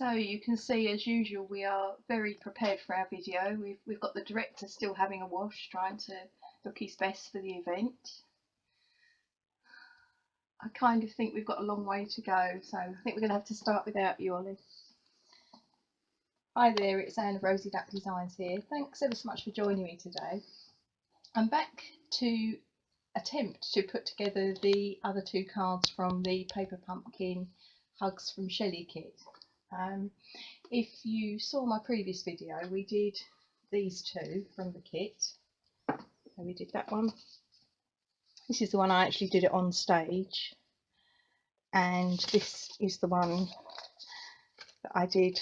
So you can see, as usual, we are very prepared for our video. We've got the director still having a wash, trying to look his best for the event. I kind of think we've got a long way to go, so I think we're going to have to start without you, Ollie. Hi there, it's Anne of Rosy Duck Designs here. Thanks ever so much for joining me today. I'm back to attempt to put together the other two cards from the Paper Pumpkin Hugs from Shelli kit. If you saw my previous video, we did these two from the kit. So we did that one. This is the one I actually did it on stage, and this is the one that I did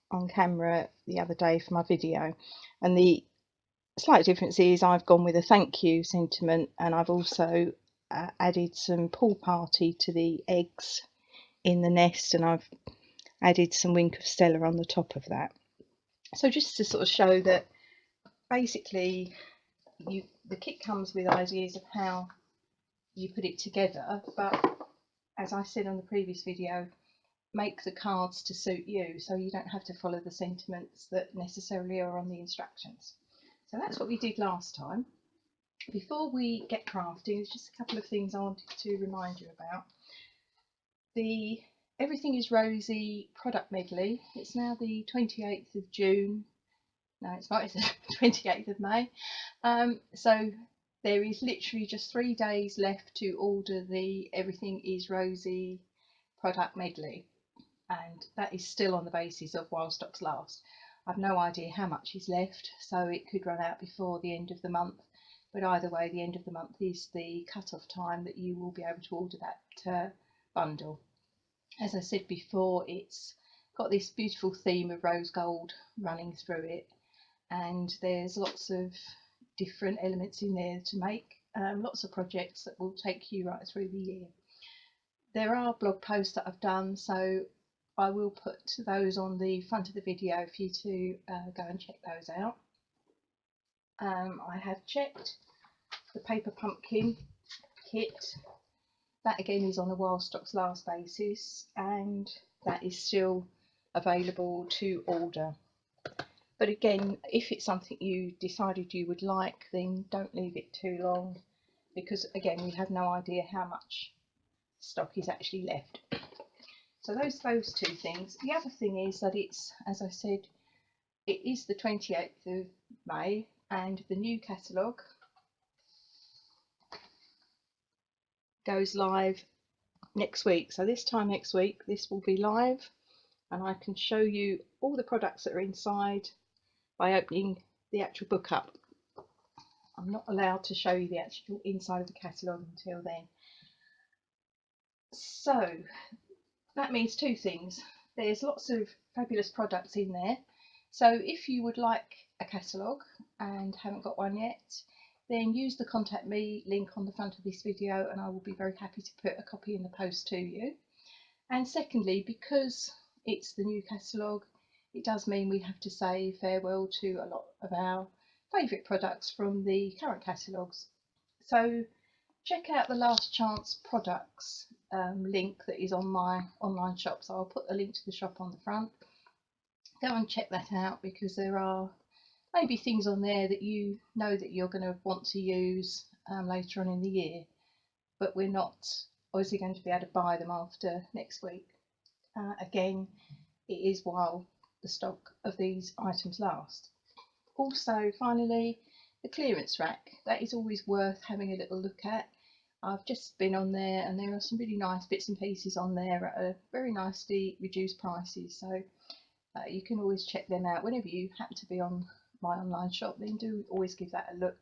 on camera the other day for my video. And the slight difference is I've gone with a thank you sentiment, and I've also added some pool party to the eggs in the nest, and I've added some Wink of Stella on the top of that. So just to sort of show that basically the kit comes with ideas of how you put it together, but as I said on the previous video, make the cards to suit you, so you don't have to follow the sentiments that necessarily are on the instructions. So that's what we did last time. Before we get crafting, there's just a couple of things I wanted to remind you about. The Everything is Rosy product medley. It's now the 28th of June. No, it's not, it's the 28th of May. So there is literally just 3 days left to order the Everything is Rosy product medley. And that is still on the basis of while stocks last. I've no idea how much is left, so it could run out before the end of the month. But either way, the end of the month is the cut-off time that you will be able to order that bundle. As I said before, it's got this beautiful theme of rose gold running through it, and there's lots of different elements in there to make, lots of projects that will take you right through the year. There are blog posts that I've done, so I will put those on the front of the video for you to go and check those out. I have checked the Paper Pumpkin kit. That again is on a while stocks last basis, and that is still available to order. But again, if it's something you decided you would like, then don't leave it too long, because again, we have no idea how much stock is actually left. So those two things. The other thing is that it's, as I said, it is the 28th of May, and the new catalogue goes live next week. So this time next week this will be live, and I can show you all the products that are inside by opening the actual book up. I'm not allowed to show you the actual inside of the catalogue until then. So that means two things. There's lots of fabulous products in there, so if you would like a catalogue and haven't got one yet, then use the contact me link on the front of this video, and I will be very happy to put a copy in the post to you. And secondly, because it's the new catalogue, it does mean we have to say farewell to a lot of our favourite products from the current catalogues. So check out the Last Chance products link that is on my online shop. So I'll put a link to the shop on the front. Go and check that out, because there are maybe things on there that you know that you're going to want to use later on in the year, but we're not obviously going to be able to buy them after next week. Again, it is while the stock of these items last. Also, finally, the clearance rack. That is always worth having a little look at. I've just been on there, and there are some really nice bits and pieces on there at a very nicely reduced prices, so you can always check them out whenever you happen to be on my online shop. Then do always give that a look,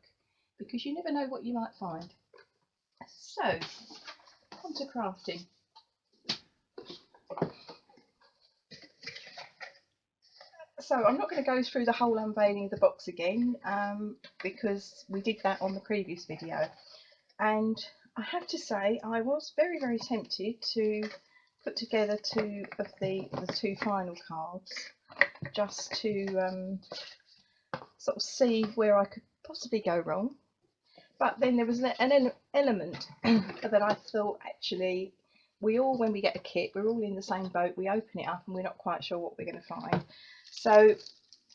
because you never know what you might find. So on to crafting. So I'm not going to go through the whole unveiling of the box again, because we did that on the previous video, and I have to say I was very, very tempted to put together two of the two final cards, just to sort of see where I could possibly go wrong. But then there was an element that I thought actually when we get a kit, we're all in the same boat. We open it up and we're not quite sure what we're going to find. So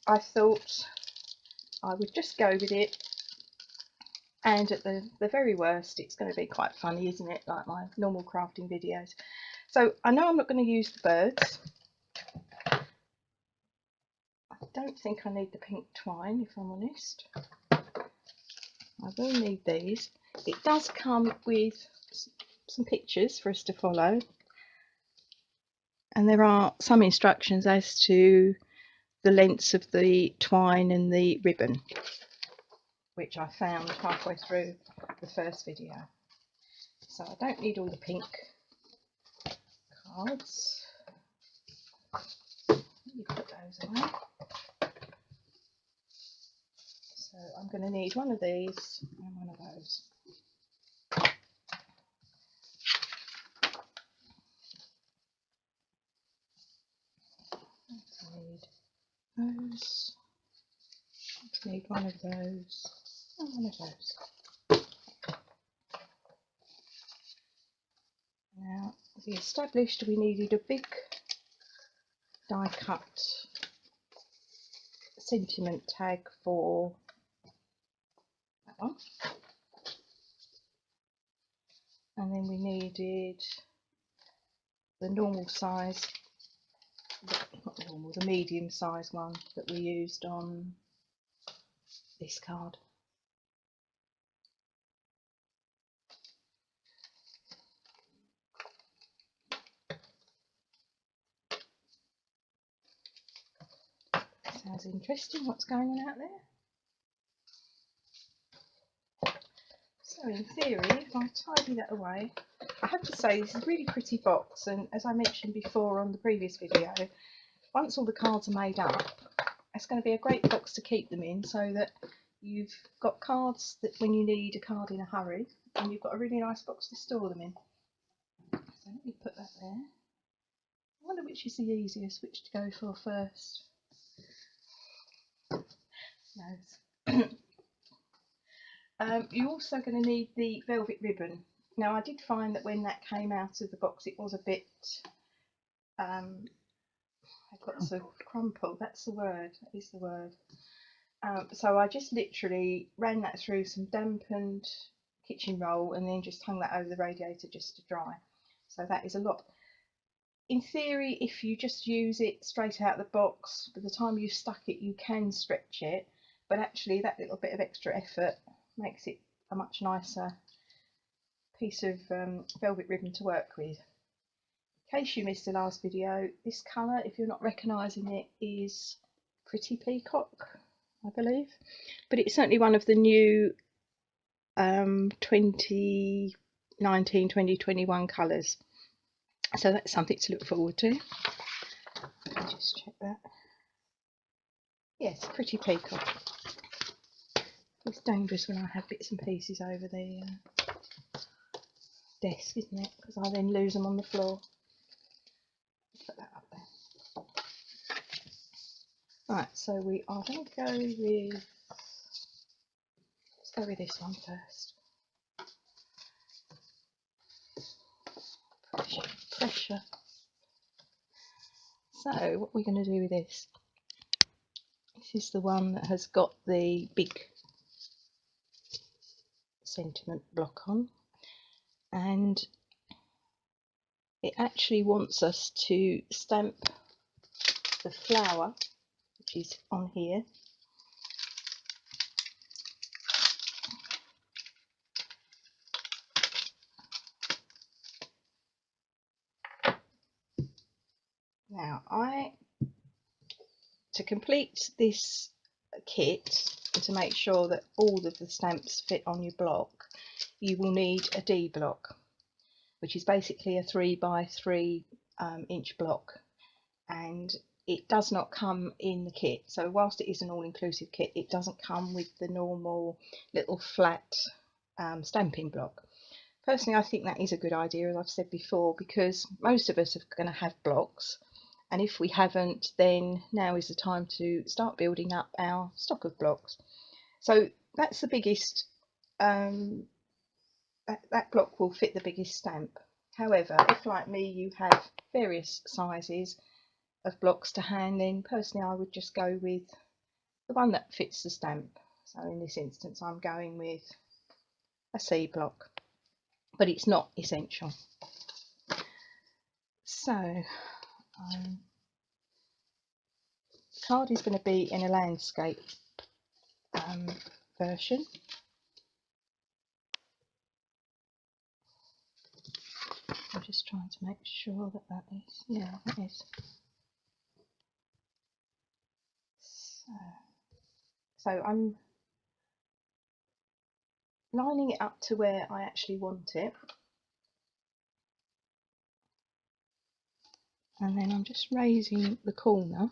I thought I would just go with it, and at the very worst it's going to be quite funny, isn't it, like my normal crafting videos. So I know I'm not going to use the birds. I don't think I need the pink twine, if I'm honest. I will need these. It does come with some pictures for us to follow, and there are some instructions as to the lengths of the twine and the ribbon, which I found halfway through the first video. So I don't need all the pink cards. You put those away. So I'm going to need one of these and one of those. I need those. I need one of those and one of those. Now, we established we needed a big die cut sentiment tag for that one, and then we needed the normal size, not normal, the medium size one that we used on this card. Sounds interesting, what's going on out there. So in theory, if I tidy that away, I have to say this is a really pretty box, and as I mentioned before on the previous video, once all the cards are made up, it's going to be a great box to keep them in, so that you've got cards that when you need a card in a hurry, and you've got a really nice box to store them in. So let me put that there. I wonder which is the easiest, which to go for first. No. You're also going to need the velvet ribbon. Now I did find that when that came out of the box it was a bit I've got some crumple, that's the word, that is the word. So I just literally ran that through some dampened kitchen roll and then just hung that over the radiator just to dry. So that is a lot. In theory, if you just use it straight out of the box, by the time you've stuck it you can stretch it, but actually that little bit of extra effort makes it a much nicer piece of velvet ribbon to work with. In case you missed the last video, this colour, if you're not recognising it, is Pretty Peacock, I believe, but it's certainly one of the new 2019-2021 colours, so that's something to look forward to. Let me just check that. Yes, Pretty Peacock. It's dangerous when I have bits and pieces over the desk, isn't it? Because I then lose them on the floor. Put that up there. Right, so we are going to go with, let's go with this one first. Pressure. So what we're going to do with this is the one that has got the big sentiment block on, and it actually wants us to stamp the flower, which is on here, now to complete this kit and to make sure that all of the stamps fit on your block, you will need a D block, which is basically a 3 by 3 inch block, and it does not come in the kit. So whilst it is an all-inclusive kit, it doesn't come with the normal little flat stamping block. Personally, I think that is a good idea, as I've said before, because most of us are going to have blocks, and if we haven't, then now is the time to start building up our stock of blocks. So that's the biggest, that block will fit the biggest stamp. However, if like me you have various sizes of blocks to hand, then personally I would just go with the one that fits the stamp. So in this instance I'm going with a C block, but it's not essential. So the card is going to be in a landscape version. I'm just trying to make sure that that is, yeah, that is. So I'm lining it up to where I actually want it, and then I'm just raising the corner.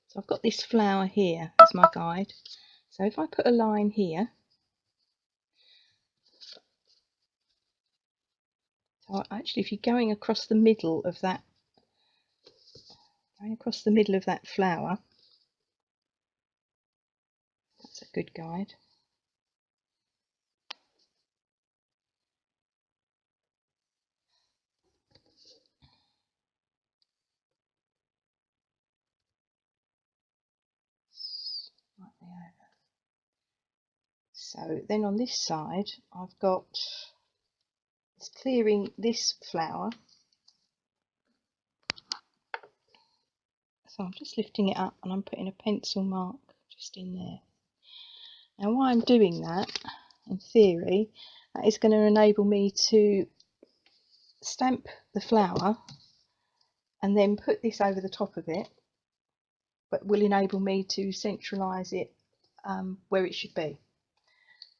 So I've got this flower here as my guide. So if I put a line here, so actually if you're going across the middle of that, flower, that's a good guide. Slightly over. So then on this side I've got, it's clearing this flower. So I'm just lifting it up and I'm putting a pencil mark just in there. Now while I'm doing that, in theory, that is going to enable me to stamp the flower and then put this over the top of it, but will enable me to centralise it where it should be.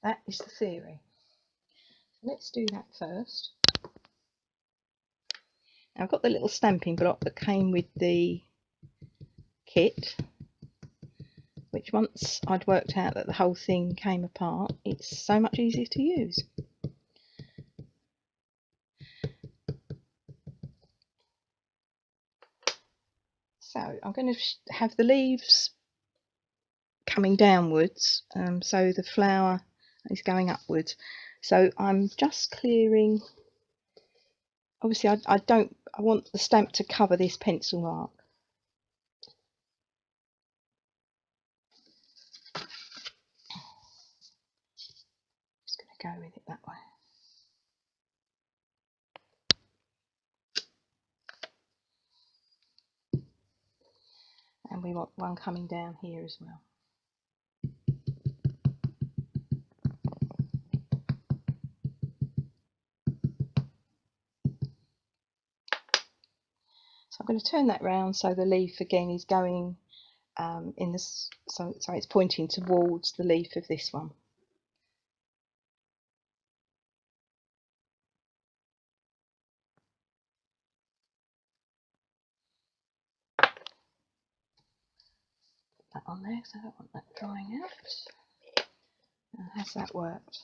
That is the theory. Let's do that first. Now I've got the little stamping block that came with the kit, which once I'd worked out that the whole thing came apart, it's so much easier to use. So I'm going to have the leaves coming downwards, so the flower is going upwards. So I'm just clearing, obviously I want the stamp to cover this pencil mark. Just going to go with it that way. And we want one coming down here as well. So I'm going to turn that round so the leaf again is going in this, so it's pointing towards the leaf of this one. Put that on there because I don't want that drying out. And has that worked?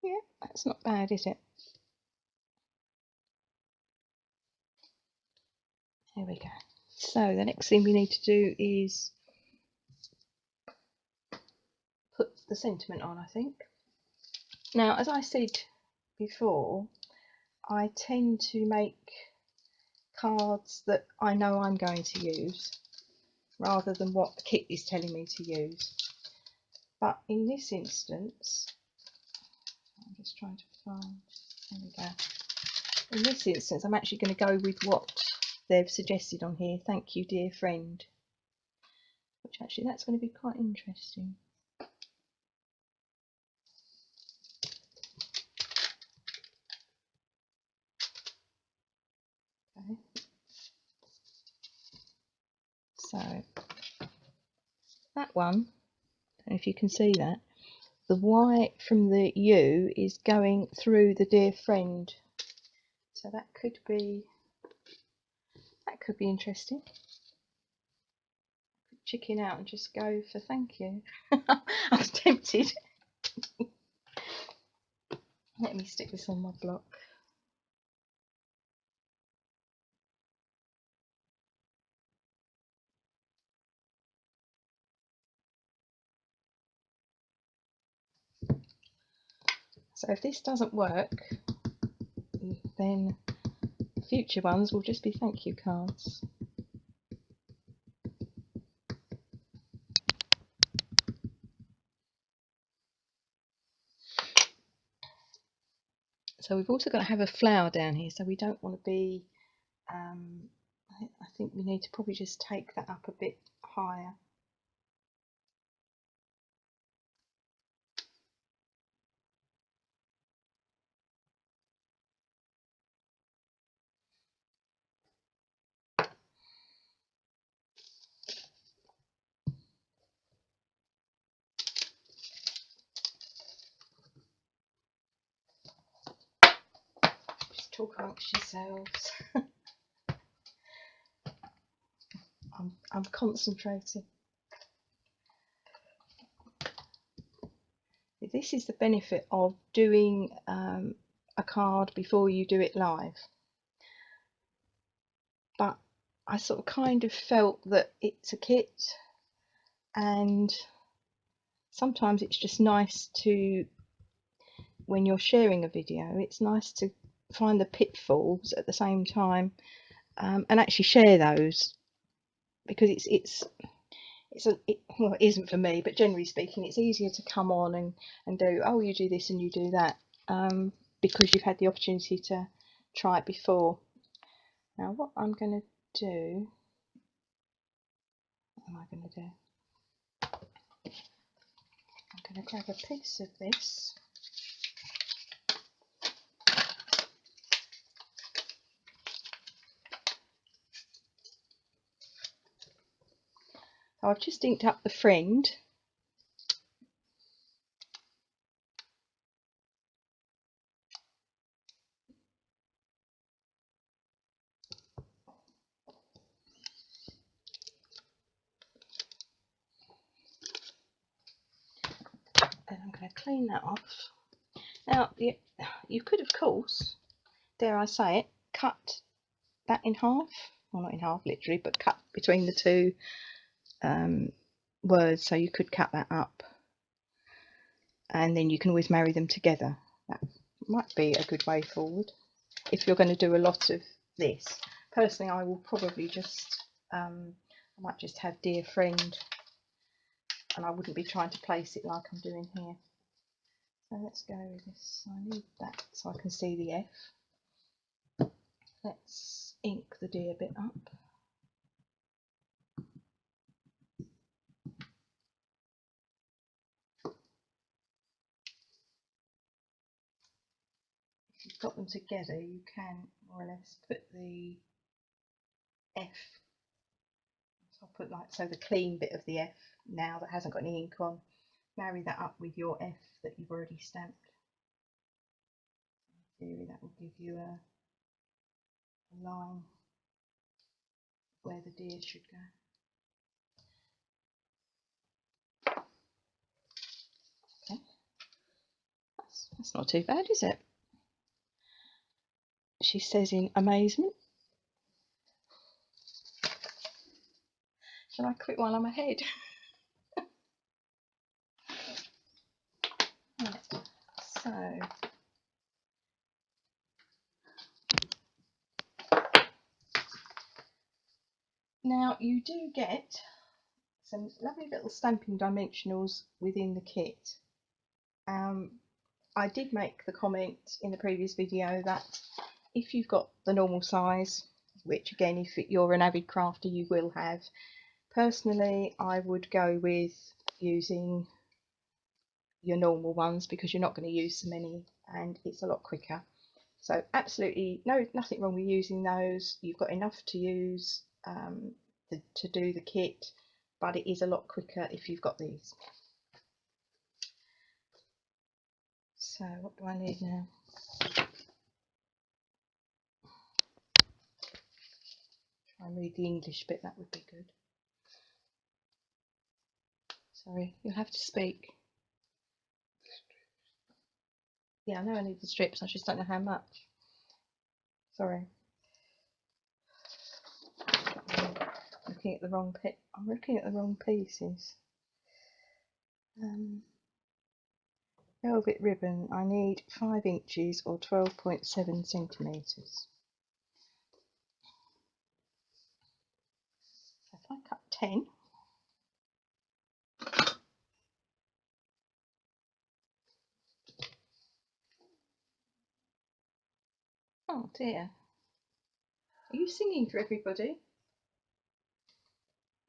Yeah, that's not bad, is it? There we go. So the next thing we need to do is put the sentiment on, I think. Now, as I said before, I tend to make cards that I know I'm going to use rather than what the kit is telling me to use. But in this instance, I'm just trying to find, there we go. In this instance, I'm actually going to go with what they've suggested on here. Thank you, dear friend. Which actually, that's going to be quite interesting. Okay. So that one, I don't know if you can see that, the Y from the U is going through the dear friend. So that could be interesting. Chicken out and just go for thank you. I was tempted. Let me stick this on my block. So if this doesn't work, then future ones will just be thank you cards. So we've also got to have a flower down here, so we don't want to be, I think we need to probably just take that up a bit higher. Just talk amongst yourselves. I'm concentrating. This is the benefit of doing a card before you do it live. But I sort of kind of felt that it's a kit, and sometimes it's just nice to, when you're sharing a video, it's nice to find the pitfalls at the same time, and actually share those, because well, it isn't for me, but generally speaking, it's easier to come on and do, oh, you do this and you do that, because you've had the opportunity to try it before. Now, what I'm going to do, what am I going to do? I'm going to grab a piece of this. So I've just inked up the friend. Then I'm going to clean that off. Now, you could, of course, dare I say it, cut that in half. Well, not in half literally, but cut between the two words, so you could cut that up, and then you can always marry them together. That might be a good way forward if you're going to do a lot of this. Personally, I will probably just I might just have dear friend, and I wouldn't be trying to place it like I'm doing here. So let's go with this. I need that so I can see the F. Let's ink the dear bit up. If you've got them together, you can more or less put the F. So I'll put like, so the clean bit of the F now that hasn't got any ink on, marry that up with your F that you've already stamped. In theory, that will give you a line where the deer should go. Okay, that's not too bad, is it? She says in amazement. Shall I quit while I'm ahead? Right, so now you do get some lovely little stamping dimensionals within the kit. I did make the comment in the previous video that if you've got the normal size, which again, if you're an avid crafter, you will have, personally I would go with using your normal ones, because you're not going to use so many and it's a lot quicker. So absolutely nothing wrong with using those. You've got enough to use to do the kit, but it is a lot quicker if you've got these. So what do I need now? Try and read the English bit, that would be good. Sorry, you'll have to speak. Yeah, I know I need the strips, I just don't know how much. Sorry. I'm looking at the wrong bit. I'm looking at the wrong pieces. velvet ribbon, I need 5 inches or 12.7 centimetres. So if I cut 10, oh dear, are you singing for everybody?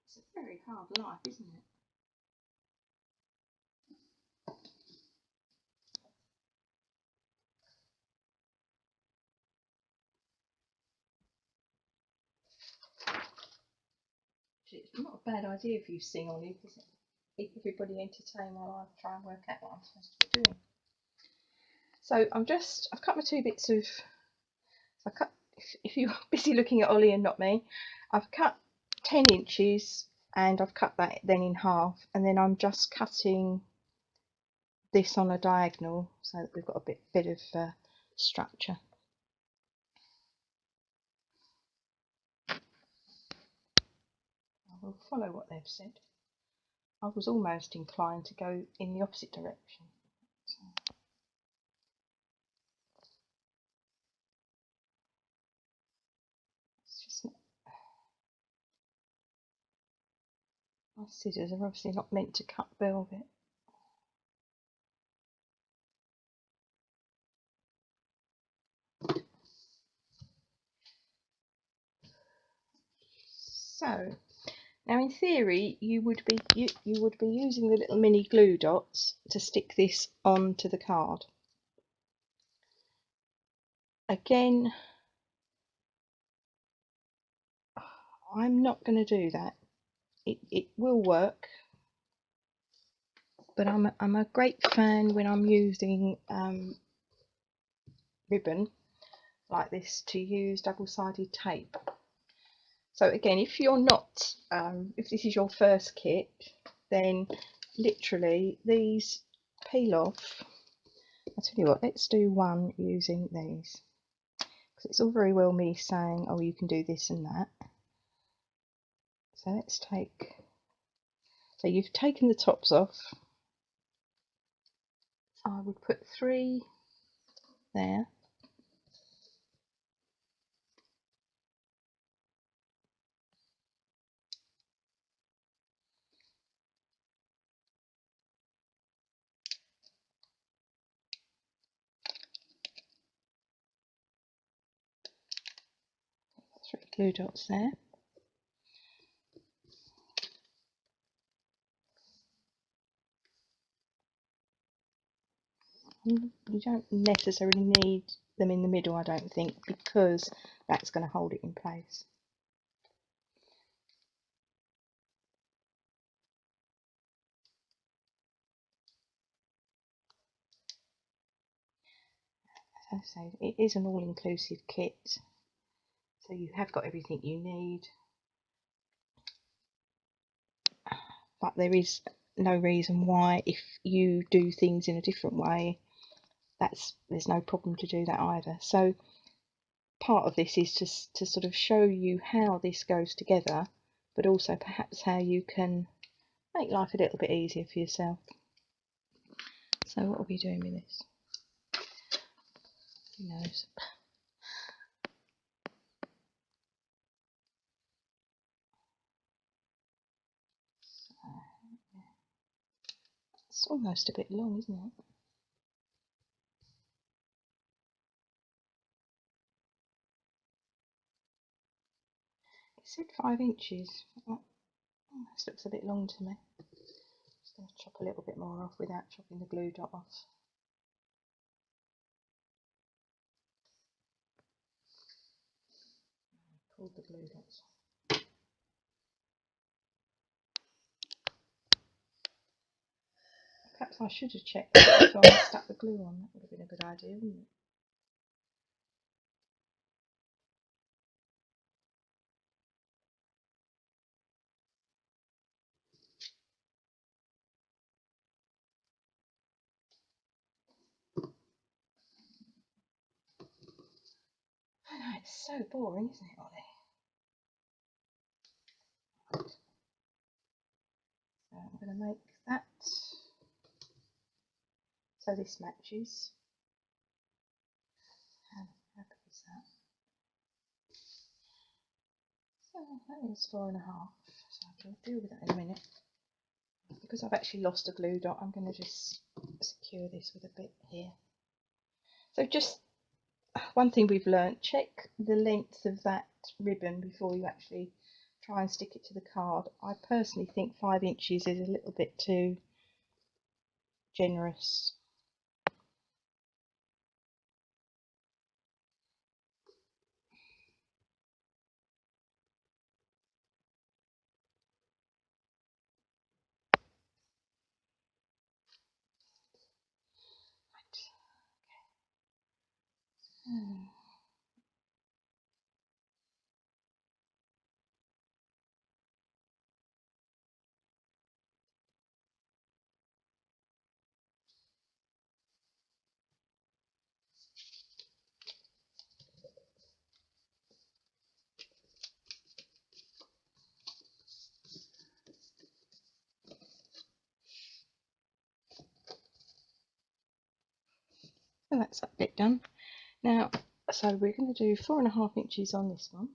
It's a very hard life, isn't it? It's not a bad idea if you sing, Ollie, because it keep everybody entertained while I try and work out what I'm supposed to be doing. So I've cut my 2 bits of, I cut, if you're busy looking at Ollie and not me, I've cut 10 inches and I've cut that then in half, and then I'm just cutting this on a diagonal so that we've got a bit of structure. I will follow what they've said. I was almost inclined to go in the opposite direction. So. It's just not, my scissors are obviously not meant to cut velvet. So now in theory you would be using the little mini glue dots to stick this onto the card. Again, I'm not going to do that. It will work, but I'm a great fan when I'm using ribbon like this to use double-sided tape. So again, if you're not, if this is your first kit, then literally these peel off. I'll tell you what, let's do one using these, because it's all very well me saying, oh, you can do this and that. So let's take, so you've taken the tops off. I would put 3 there. Three glue dots there. You don't necessarily need them in the middle, I don't think, because that's going to hold it in place. As I say, it is an all-inclusive kit, so you have got everything you need, but there is no reason why, if you do things in a different way, there's no problem to do that either. So part of this is just to sort of show you how this goes together, but also perhaps how you can make life a little bit easier for yourself. So what are we doing with this? Who knows? It's almost a bit long, isn't it? It said 5 inches. Oh, this looks a bit long to me. Just going to chop a little bit more off without chopping the glue dot off. Pulled the glue dots. Perhaps I should have checked that before I stuck the glue on. That would have been a good idea, wouldn't it? I know, it's so boring, isn't it, Ollie? Right. So I'm going to make that. So this matches. How happy is that? So that is 4.5. So I'll deal with that in a minute. Because I've actually lost a glue dot, I'm going to just secure this with a bit here. So just one thing we've learnt, check the length of that ribbon before you actually try and stick it to the card. I personally think 5 inches is a little bit too generous. And that's that bit done. Now, so we're going to do 4.5 inches on this one.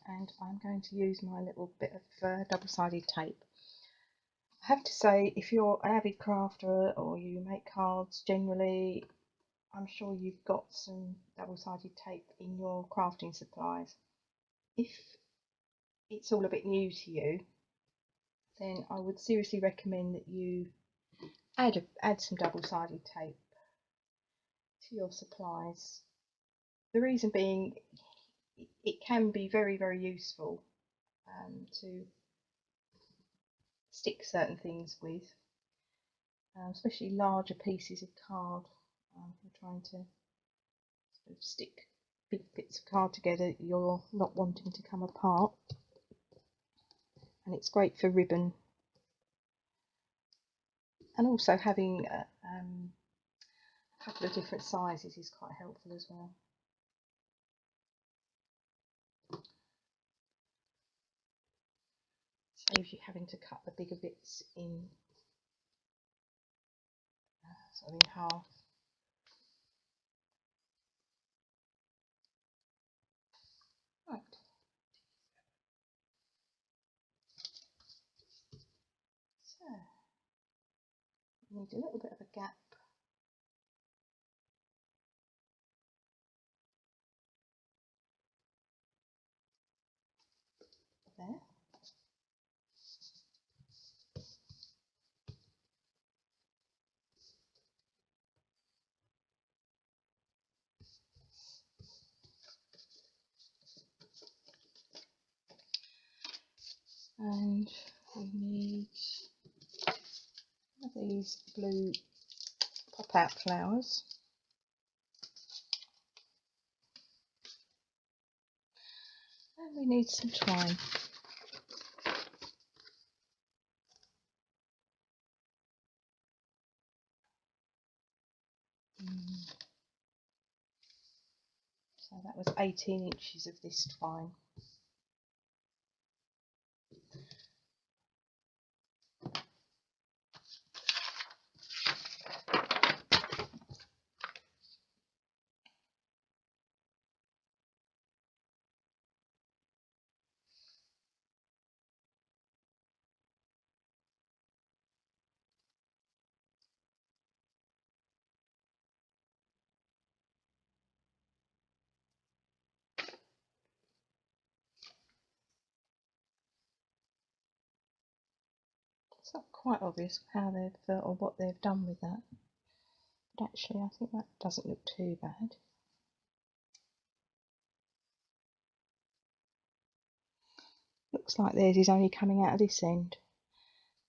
And I'm going to use my little bit of double-sided tape. I have to say, if you're an avid crafter or you make cards generally, I'm sure you've got some double-sided tape in your crafting supplies. If it's all a bit new to you, then I would seriously recommend that you add some double-sided tape to your supplies. The reason being, it can be very useful to stick certain things with, especially larger pieces of card. You're trying to sort of stick big bits of card together, you're not wanting to come apart, and it's great for ribbon. And also having a couple of different sizes is quite helpful as well. Saves you having to cut the bigger bits in sort of in half. Right. So you need a little bit of a gap there. And we need one of these blue pop-out flowers. And we need some twine. So that was 18 inches of this twine. It's not quite obvious how they've or what they've done with that, but actually I think that doesn't look too bad. Looks like theirs is only coming out of this end.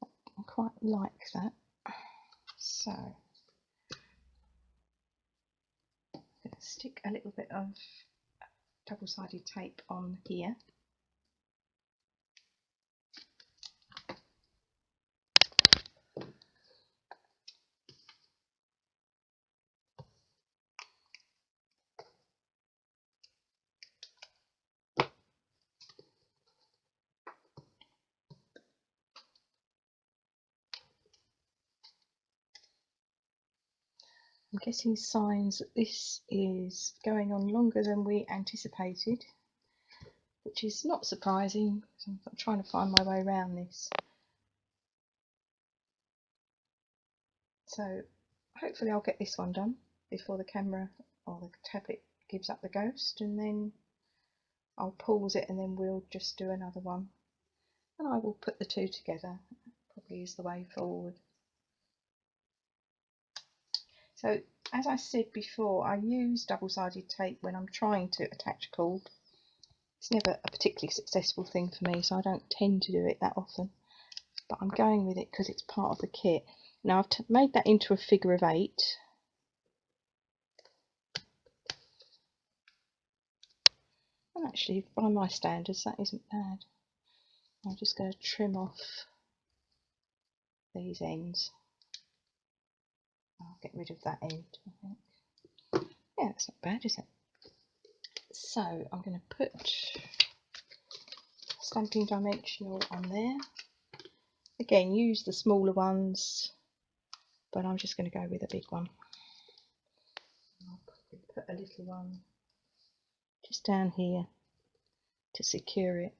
I quite like that. So I'm going to stick a little bit of double-sided tape on here. I'm getting signs that this is going on longer than we anticipated, which is not surprising. I'm trying to find my way around this. So hopefully I'll get this one done before the camera or the tablet gives up the ghost, and then I'll pause it and then we'll just do another one, and I will put the two together. Probably is the way forward. So as I said before, I use double-sided tape when I'm trying to attach a cord. It's never a particularly successful thing for me, so I don't tend to do it that often, but I'm going with it because it's part of the kit. Now I've made that into a figure of 8. And actually, by my standards, that isn't bad. I'm just going to trim off these ends. I'll get rid of that end, I think. Yeah, that's not bad, is it? So I'm going to put stamping dimensional on there. Again, use the smaller ones, but I'm just going to go with a big one. I'll probably put a little one just down here to secure it.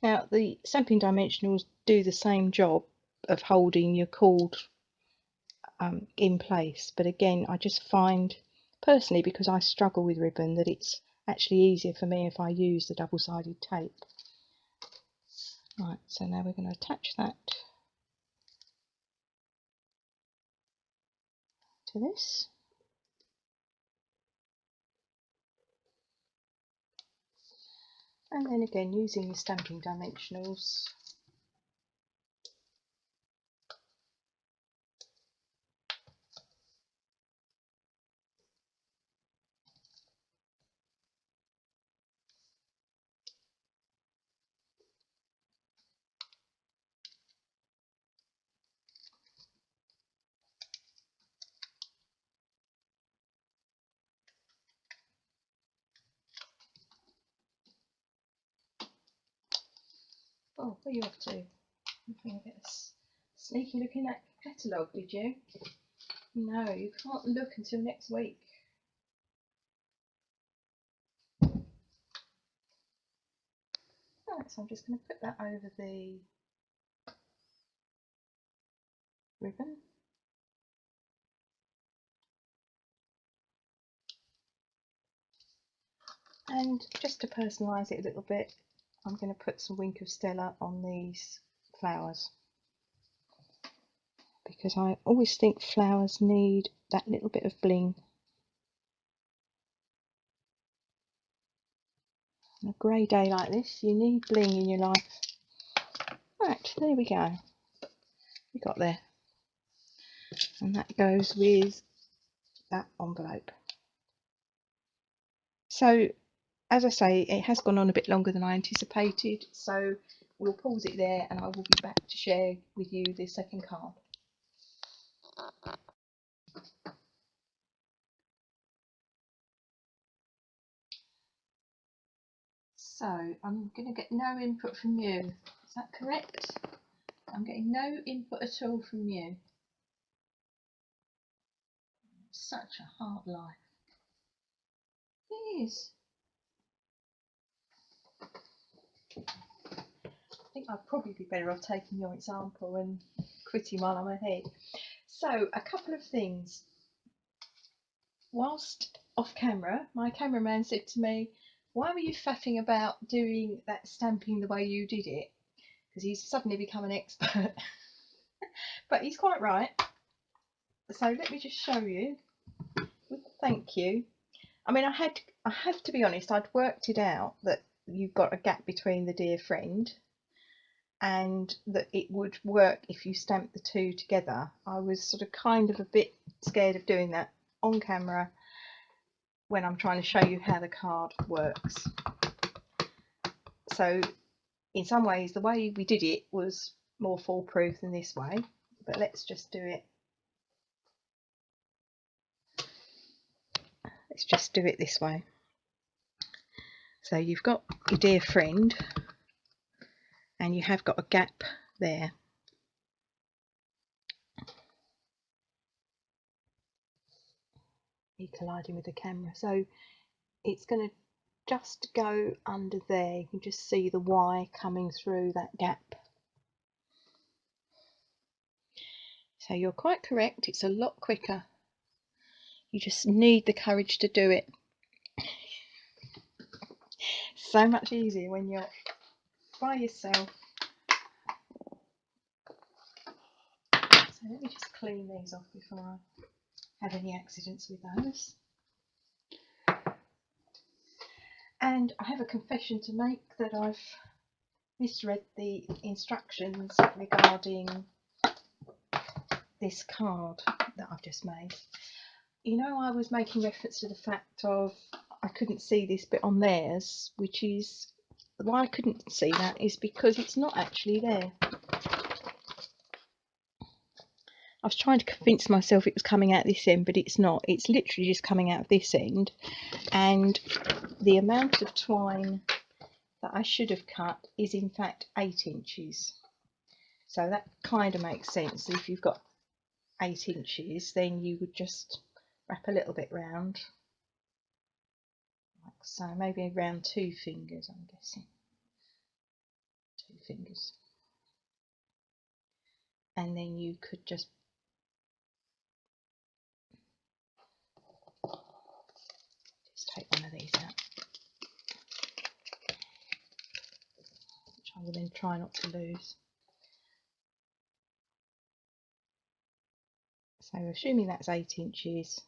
Now the stamping dimensionals do the same job of holding your cord in place, but again I just find personally, because I struggle with ribbon, that it's actually easier for me if I use the double-sided tape. Right, so now we're going to attach that to this. And then again, using the stamping dimensionals, oh, what are you up to? I'm trying to get a sneaky look in that catalogue, did you? No, you can't look until next week. Right, so I'm just going to put that over the ribbon. And just to personalise it a little bit, I'm going to put some Wink of Stella on these flowers, because I always think flowers need that little bit of bling. On a grey day like this, you need bling in your life. Right, there we go. We got there. And that goes with that envelope. So, as I say, it has gone on a bit longer than I anticipated, so we'll pause it there and I will be back to share with you the second card. So I'm going to get no input from you. Is that correct? I'm getting no input at all from you. Such a hard life. It is. I think I'd probably be better off taking your example and quitting while I'm ahead. So a couple of things. Whilst off camera, my cameraman said to me, why were you faffing about doing that stamping the way you did it? Because he's suddenly become an expert. But he's quite right. So let me just show you. Thank you. I mean, I have to be honest, I'd worked it out that you've got a gap between the dear friend and that it would work if you stamped the two together. I was sort of kind of a bit scared of doing that on camera when I'm trying to show you how the card works. So in some ways the way we did it was more foolproof than this way, but let's just do it. Let's just do it this way. So you've got your dear friend and you have got a gap there. me colliding with the camera. So it's going to just go under there. You can just see the Y coming through that gap. So you're quite correct, it's a lot quicker. You just need the courage to do it. So much easier when you're by yourself. So let me just clean these off before I have any accidents with those. And I have a confession to make that I've misread the instructions regarding this card that I've just made. You know, I was making reference to the fact of I couldn't see this bit on theirs, which is why I couldn't see that is because it's not actually there. I was trying to convince myself it was coming out this end, but it's not. It's literally just coming out of this end, and the amount of twine that I should have cut is in fact 8 inches. So that kind of makes sense. If you've got 8 inches, then you would just wrap a little bit round, like so, maybe around 2 fingers, I'm guessing. 2 fingers. And then you could just take one of these out, which I will then try not to lose. So assuming that's 8 inches,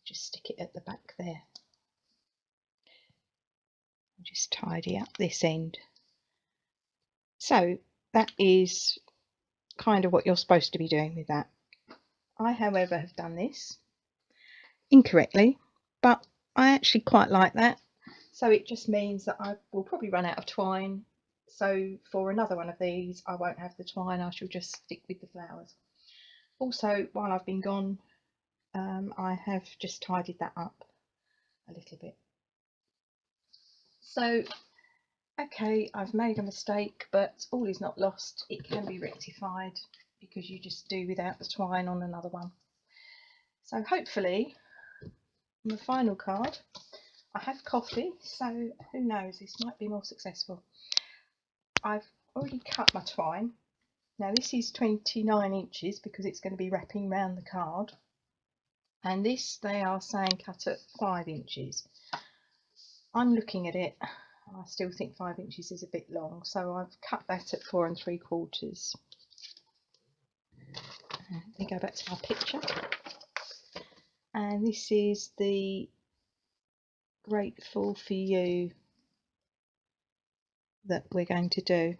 just stick it at the back there. Just tidy up this end. So that is kind of what you're supposed to be doing with that. I, however, have done this incorrectly, but I actually quite like that. So it just means that I will probably run out of twine. So for another one of these, I won't have the twine, I shall just stick with the flowers. Also, while I've been gone, I have just tidied that up a little bit. So, okay, I've made a mistake, but all is not lost. It can be rectified because you just do without the twine on another one. So hopefully, on the final card, I have coffee, so who knows, this might be more successful. I've already cut my twine. Now this is 29 inches because it's going to be wrapping round the card. And this, they are saying cut at 5 inches. I'm looking at it, I still think 5 inches is a bit long, so I've cut that at 4 3/4. Let me go back to my picture. And this is the Grateful for You that we're going to do.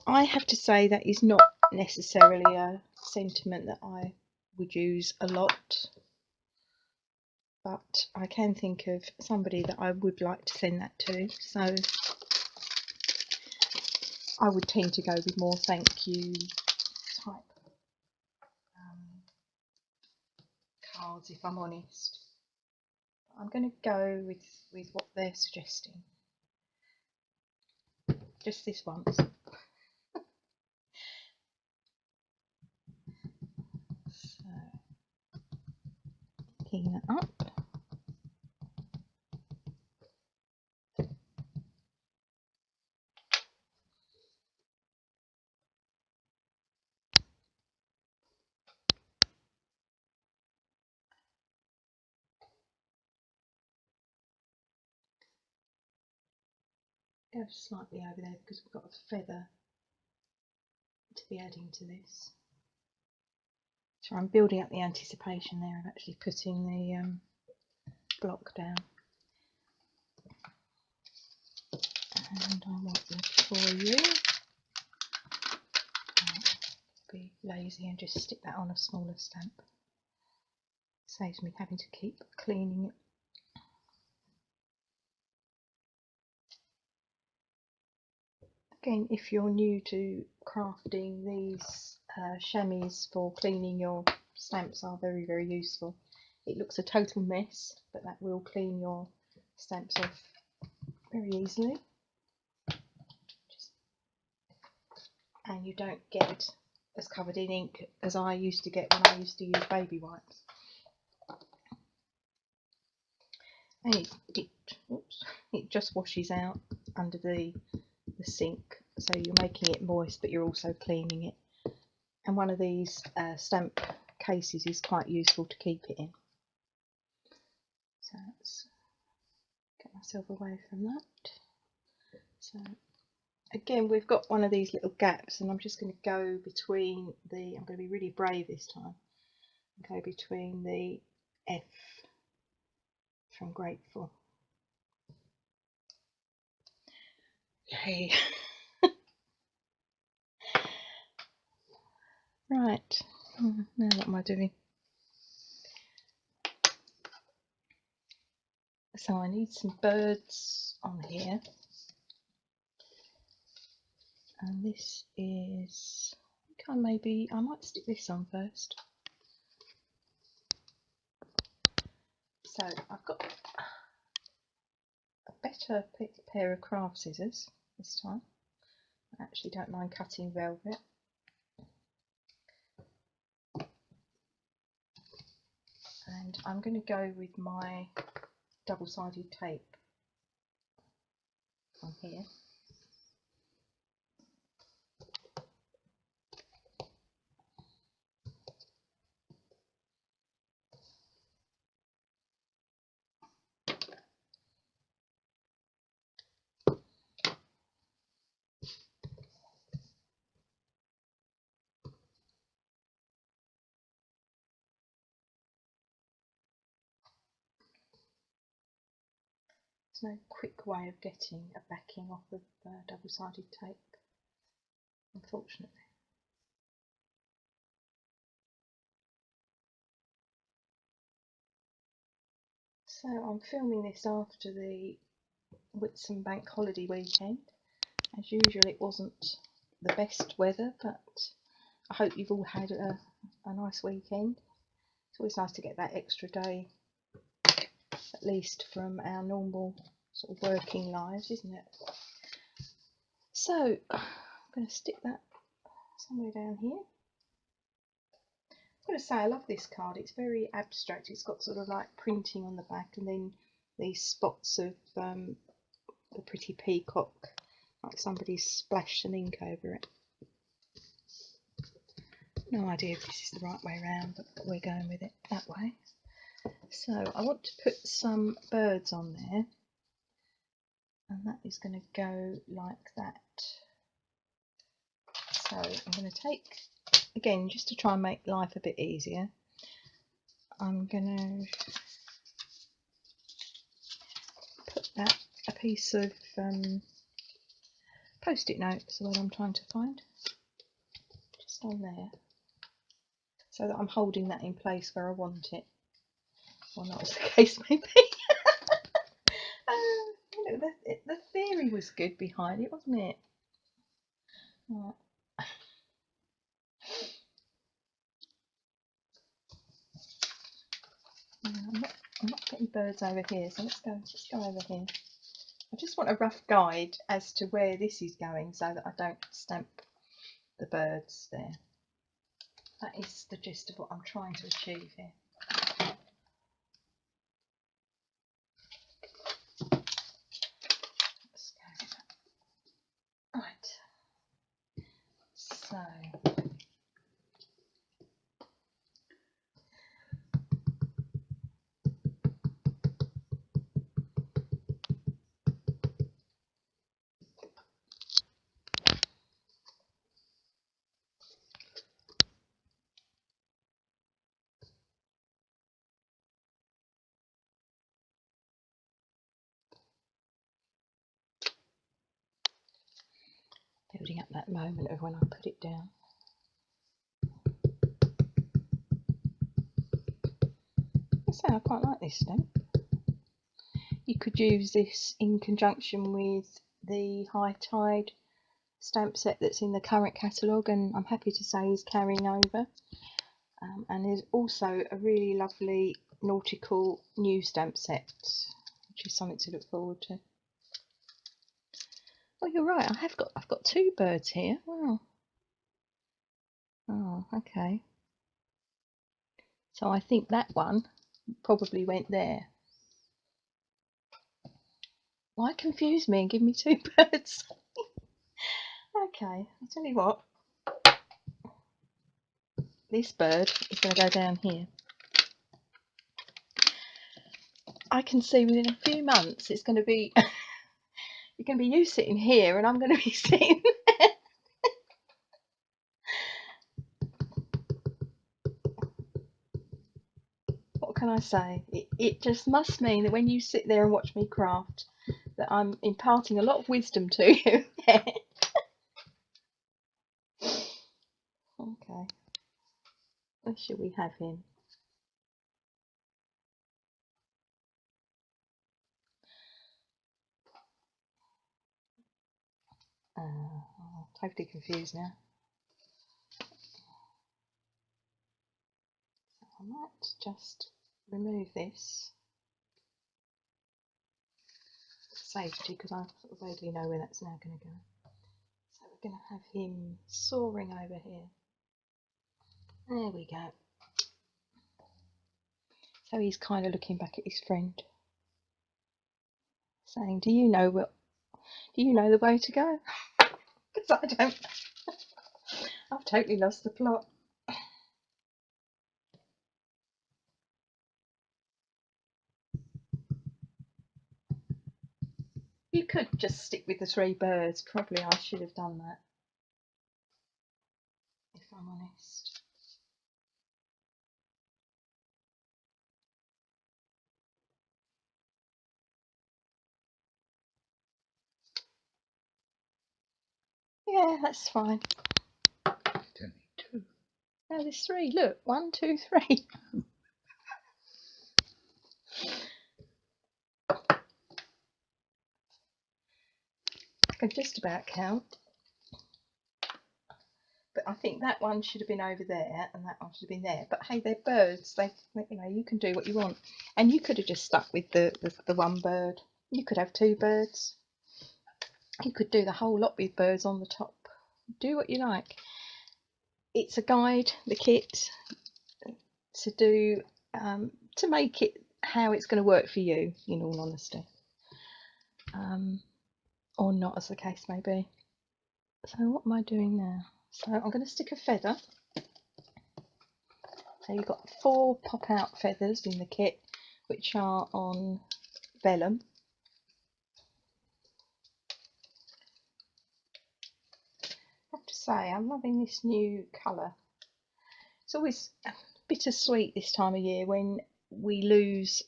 I have to say that is not necessarily a sentiment that I would use a lot, but I can think of somebody that I would like to send that to, so I would tend to go with more thank you type cards if I'm honest. I'm going to go with what they're suggesting, just this once. So, picking it up. Go slightly over there because we've got a feather to be adding to this. So I'm building up the anticipation there of actually putting the block down. And I want that for you. Be lazy and just stick that on a smaller stamp. Saves me having to keep cleaning it. Again, if you're new to crafting, these chamois for cleaning your stamps are very, very useful. It looks a total mess, but that will clean your stamps off very easily. And you don't get as covered in ink as I used to get when I used to use baby wipes. and it just washes out under the sink, so you're making it moist but you're also cleaning it. And one of these stamp cases is quite useful to keep it in. So let's get myself away from that. So again, we've got one of these little gaps, and I'm just going to go between the, I'm going to be really brave this time, go between the F from grateful. Okay. Right, now what am I doing? So I need some birds on here, and this is, I think I might stick this on first. So I've got a better pair of craft scissors this time. I actually don't mind cutting velvet. And I'm going to go with my double-sided tape on here. There's no quick way of getting a backing off of double-sided tape, unfortunately. So I'm filming this after the Whitsun Bank holiday weekend. As usual, it wasn't the best weather, but I hope you've all had a nice weekend. It's always nice to get that extra day, at least from our normal sort of working lives, isn't it? So I'm going to stick that somewhere down here. I've got to say, I love this card. It's very abstract. It's got sort of like printing on the back, and then these spots of the pretty peacock, like somebody's splashed some ink over it. No idea if this is the right way around, but we're going with it that way. So I want to put some birds on there, and that is going to go like that. So I'm going to take, again, just to try and make life a bit easier, I'm going to put that, a piece of post-it notes, the one I'm trying to find, just on there, so that I'm holding that in place where I want it, or not, as the case may be. The theory was good behind it, wasn't it? Right. I'm not getting birds over here, so let's go over here. I just want a rough guide as to where this is going, so that I don't stamp the birds there. That is the gist of what I'm trying to achieve here. Let's go with that. Right. So building up that moment of when I put it down. I say I quite like this stamp. You could use this in conjunction with the High Tide stamp set that's in the current catalogue, and I'm happy to say is carrying over. And there's also a really lovely nautical new stamp set, which is something to look forward to. Oh, you're right. I've got two birds here. Wow. Oh, okay. So I think that one probably went there. Why confuse me and give me two birds? Okay, I'll tell you what. This bird is going to go down here. I can see within a few months it's going to be you're going to be you sitting here and I'm going to be sitting there. What can I say? It just must mean that when you sit there and watch me craft, that I'm imparting a lot of wisdom to you. Okay, where should we have him? I'm totally confused now. I might just remove this for safety because I sort of vaguely know where that's now going to go. So we're going to have him soaring over here. There we go. So he's kind of looking back at his friend, saying, "Do you know the way to go?" Because I don't. I've totally lost the plot. You could just stick with the three birds. Probably I should have done that, if I'm honest. Yeah, that's fine. Only two. No, there's three. Look, 1, 2, 3. I can just about count. But I think that one should have been over there, and that one should have been there. But hey, they're birds. You can do what you want. And you could have just stuck with the one bird. You could have two birds. You could do the whole lot with birds on the top. Do what you like. It's a guide, the kit, to do to make it how it's going to work for you. In all honesty, or not, as the case may be. So what am I doing now? So I'm going to stick a feather. So you've got 4 pop-out feathers in the kit, which are on vellum. I have to say, I'm loving this new colour. It's always bittersweet this time of year when we lose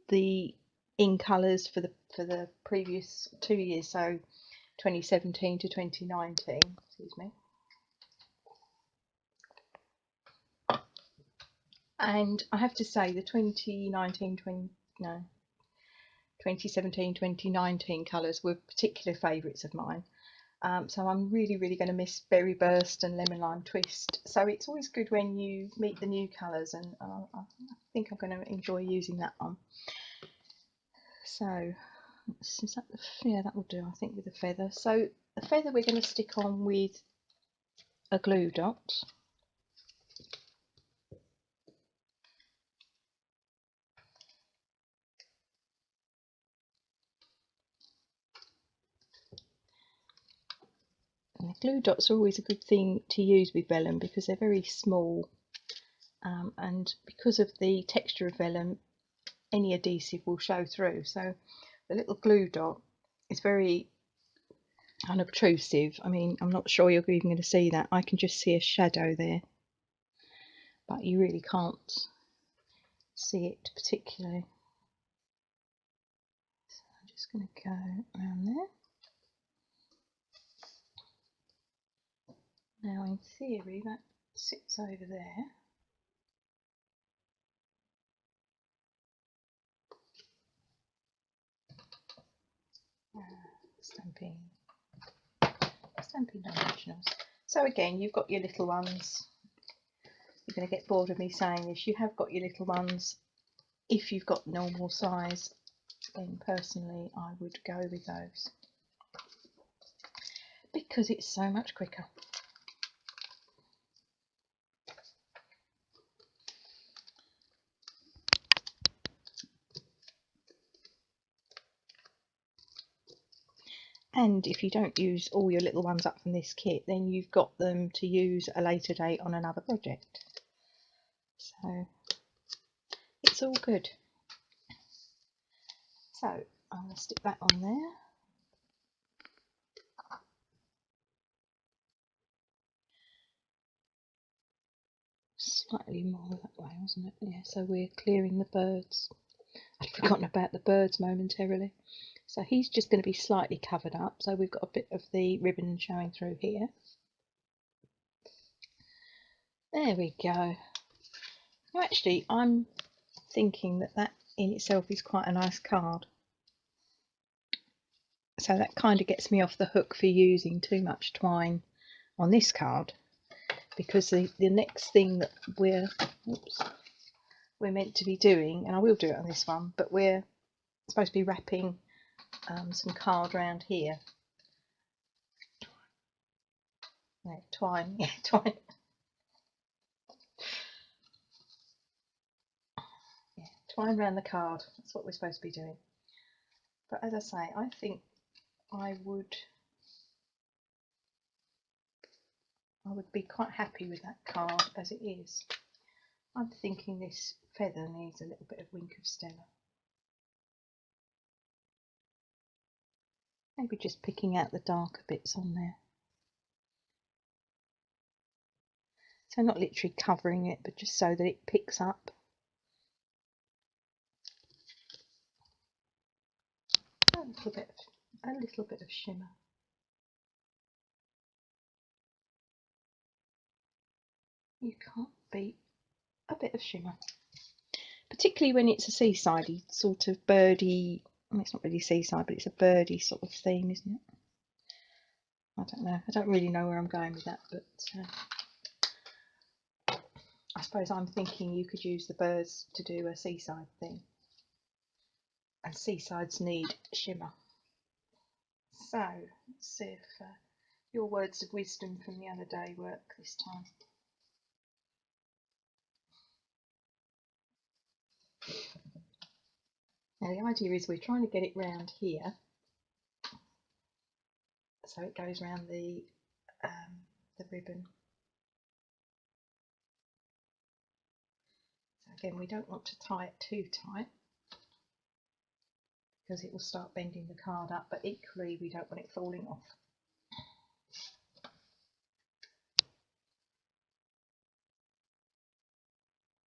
the in colours for the previous 2 years, so 2017 to 2019. Excuse me. And I have to say, the 2017-2019 colours were particular favourites of mine. So I'm really going to miss Berry Burst and Lemon Lime Twist. So it's always good when you meet the new colours, and I think I'm going to enjoy using that one. So yeah, that will do, I think, with the feather. So the feather we're going to stick on with a glue dot. And the glue dots are always a good thing to use with vellum because they're very small, and because of the texture of vellum, any adhesive will show through. So the little glue dot is very unobtrusive. I mean, I'm not sure you're even going to see that. I can just see a shadow there, but you really can't see it particularly. So I'm just going to go around there. Now, in theory, that sits over there. Stamping dimensionals. So again, you've got your little ones. You're going to get bored of me saying this. You have got your little ones. If you've got normal size, then personally I would go with those because it's so much quicker. and if you don't use all your little ones up from this kit, then you've got them to use at a later date on another project. So it's all good. So I'm going to stick that on there. Slightly more that way, wasn't it? Yeah, so we're clearing the birds. I'd forgotten about the birds momentarily. So he's just going to be slightly covered up, so we've got a bit of the ribbon showing through here. There we go. Now actually I'm thinking that that in itself is quite a nice card. So that kind of gets me off the hook for using too much twine on this card, because the next thing that we're meant to be doing, and I will do it on this one, but we're supposed to be wrapping some card around here. No, twine, yeah, twine. Yeah, twine around the card. That's what we're supposed to be doing. But as I say, I think I would be quite happy with that card as it is. I'm thinking this feather needs a little bit of Wink of Stella. Maybe just picking out the darker bits on there. So not literally covering it, but just so that it picks up. A little bit of shimmer. You can't beat a bit of shimmer, particularly when it's a seasidey sort of birdie. Well, it's not really seaside, but it's a birdie sort of theme, isn't it? I don't know. I don't really know where I'm going with that, but I suppose I'm thinking you could use the birds to do a seaside thing, and seasides need shimmer. So let's see if your words of wisdom from the other day work this time. Now the idea is we're trying to get it round here, so it goes around the ribbon. So again, we don't want to tie it too tight because it will start bending the card up, but equally we don't want it falling off.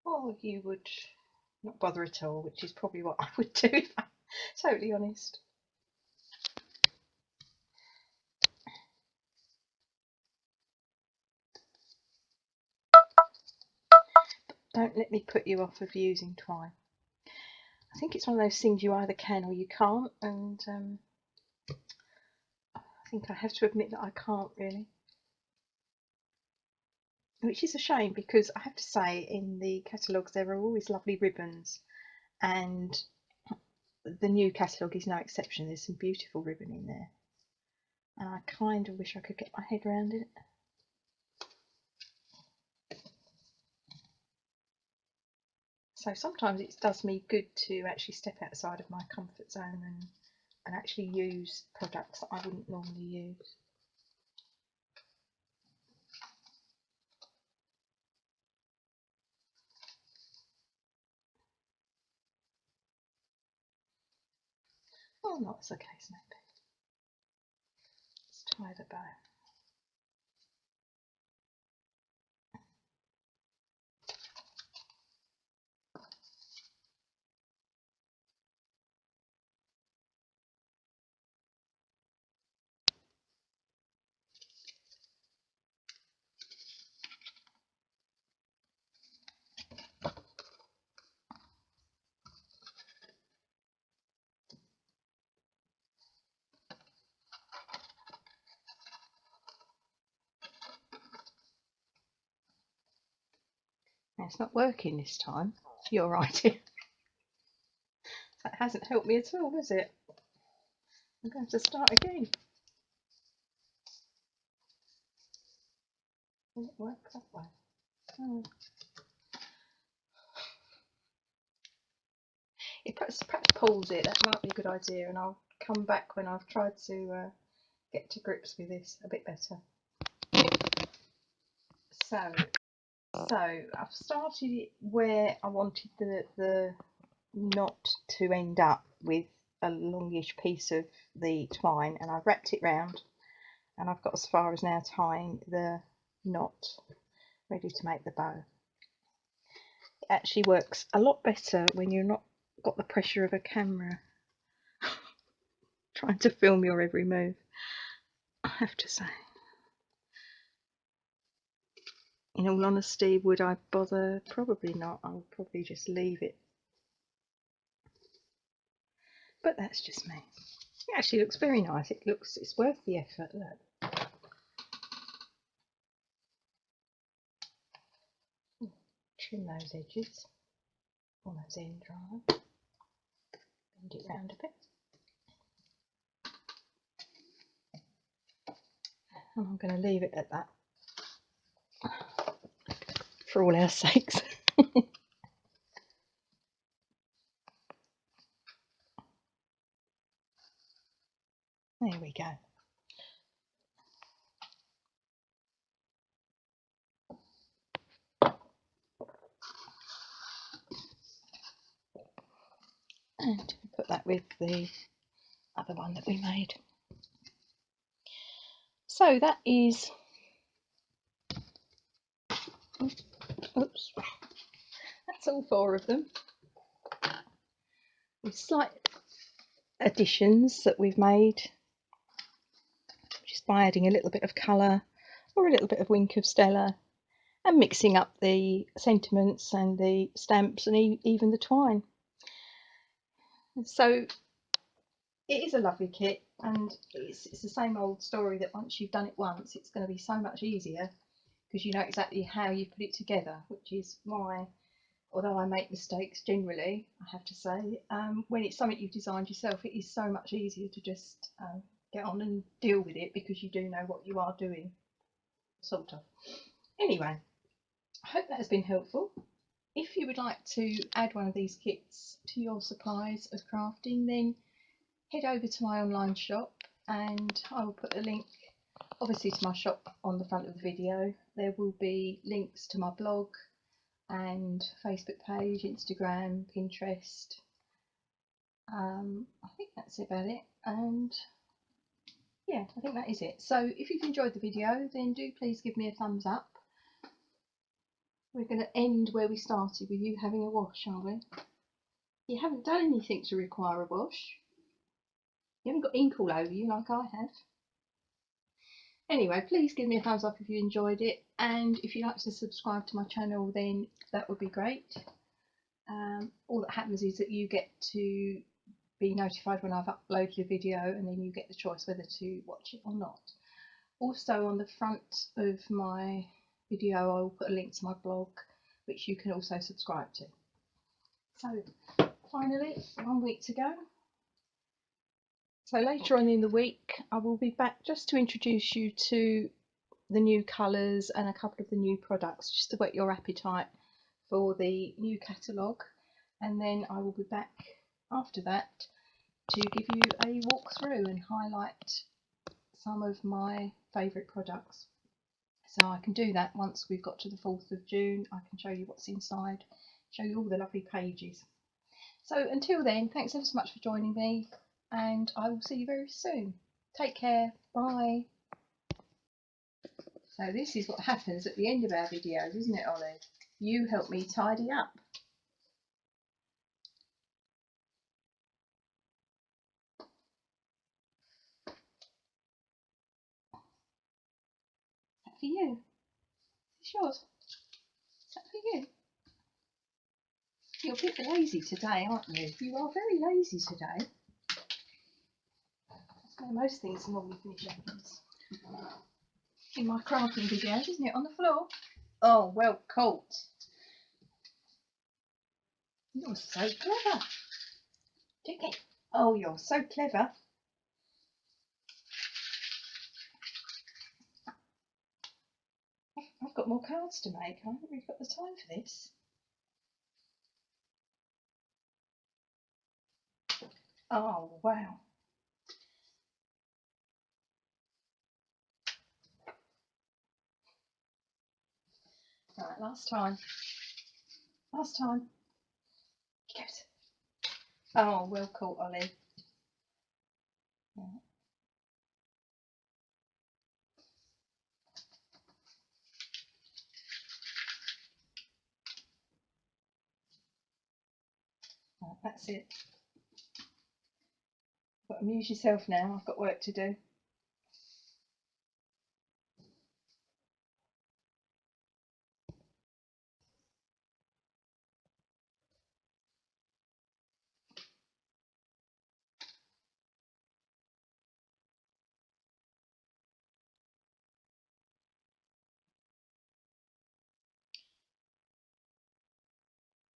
Or you would not bother at all, which is probably what I would do if I'm totally honest. Don't let me put you off of using twine. I think it's one of those things you either can or you can't, and I think I have to admit that I can't really. Which is a shame, because I have to say in the catalogues there are always lovely ribbons, and the new catalogue is no exception. There's some beautiful ribbon in there, and I kind of wish I could get my head around it. So sometimes it does me good to actually step outside of my comfort zone and actually use products that I wouldn't normally use. Well, not as the case may be. Let's tie the bow. Now, it's not working this time. You're right. That hasn't helped me at all, has it? I'm going to start again. Will it work that way? Oh. Yeah, perhaps pause it. That might be a good idea, and I'll come back when I've tried to get to grips with this a bit better. So I've started it where I wanted the knot to end up with a longish piece of the twine, and I've wrapped it round, and I've got as far as now tying the knot ready to make the bow. It actually works a lot better when you're not got the pressure of a camera trying to film your every move, I have to say. In all honesty, would I bother? Probably not. I would probably just leave it. But that's just me. It actually looks very nice. It's worth the effort. Look. Trim those edges on those end rather. Bend it round a bit. And I'm going to leave it at that for all our sakes. There we go. And put that with the other one that we made. So that is, oops, that's all 4 of them, with slight additions that we've made just by adding a little bit of colour or a little bit of wink of Stella and mixing up the sentiments and the stamps and even the twine. So it is a lovely kit, and it's the same old story that once you've done it once, it's going to be so much easier because you know exactly how you put it together, which is why, although I make mistakes generally, I have to say, when it's something you've designed yourself, it is so much easier to just get on and deal with it because you do know what you are doing, sort of. Anyway, I hope that has been helpful. If you would like to add one of these kits to your supplies of crafting, then head over to my online shop, and I will put a link obviously to my shop on the front of the video. There will be links to my blog and Facebook page, Instagram, Pinterest. I think that's about it, and yeah, I think that is it. So if you've enjoyed the video, then do please give me a thumbs up. We're going to end where we started, with you having a wash, aren't we? You haven't done anything to require a wash. You haven't got ink all over you like I have. Anyway, please give me a thumbs up if you enjoyed it, and if you'd like to subscribe to my channel, then that would be great. All that happens is that you get to be notified when I've uploaded a video, and then you get the choice whether to watch it or not. Also, on the front of my video I will put a link to my blog, which you can also subscribe to. So finally, 1 week to go. So later on in the week I will be back just to introduce you to the new colours and a couple of the new products, just to whet your appetite for the new catalogue, and then I will be back after that to give you a walkthrough and highlight some of my favourite products. So I can do that once we've got to the 4th of June. I can show you what's inside, show you all the lovely pages. So until then, thanks ever so much for joining me, and I will see you very soon. Take care, bye. So this is what happens at the end of our videos, isn't it, Ollie? You help me tidy up. Is that for you? Is this yours? Is that for you? You're a bit lazy today, aren't you? You are very lazy today. That's where most things normally finish up in my crafting videos, isn't it? On the floor. Oh, well caught. You're so clever. Take it. Oh, you're so clever. I've got more cards to make. I haven't really got the time for this. Oh, wow. Right, last time. Last time. Good. Oh, well caught, Ollie. Right. Right, that's it. But amuse yourself now. I've got work to do.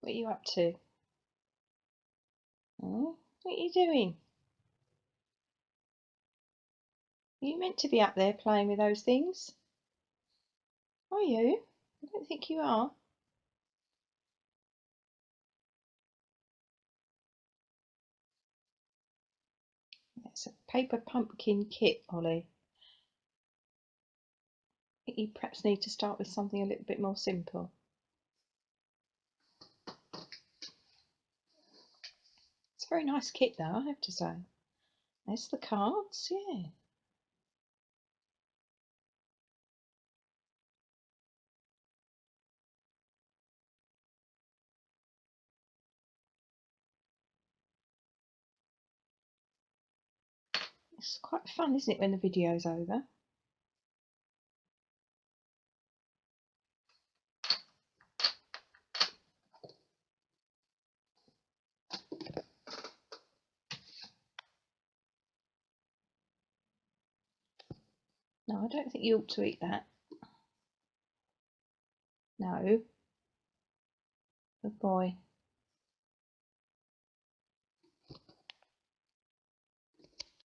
What are you up to? Oh, what are you doing? Are you meant to be up there playing with those things? Are you? I don't think you are. It's a paper pumpkin kit, Ollie. I think you perhaps need to start with something a little bit more simple. It's a very nice kit though, I have to say. There's the cards, yeah. It's quite fun, isn't it, when the video's over? No, I don't think you ought to eat that. No. Good boy.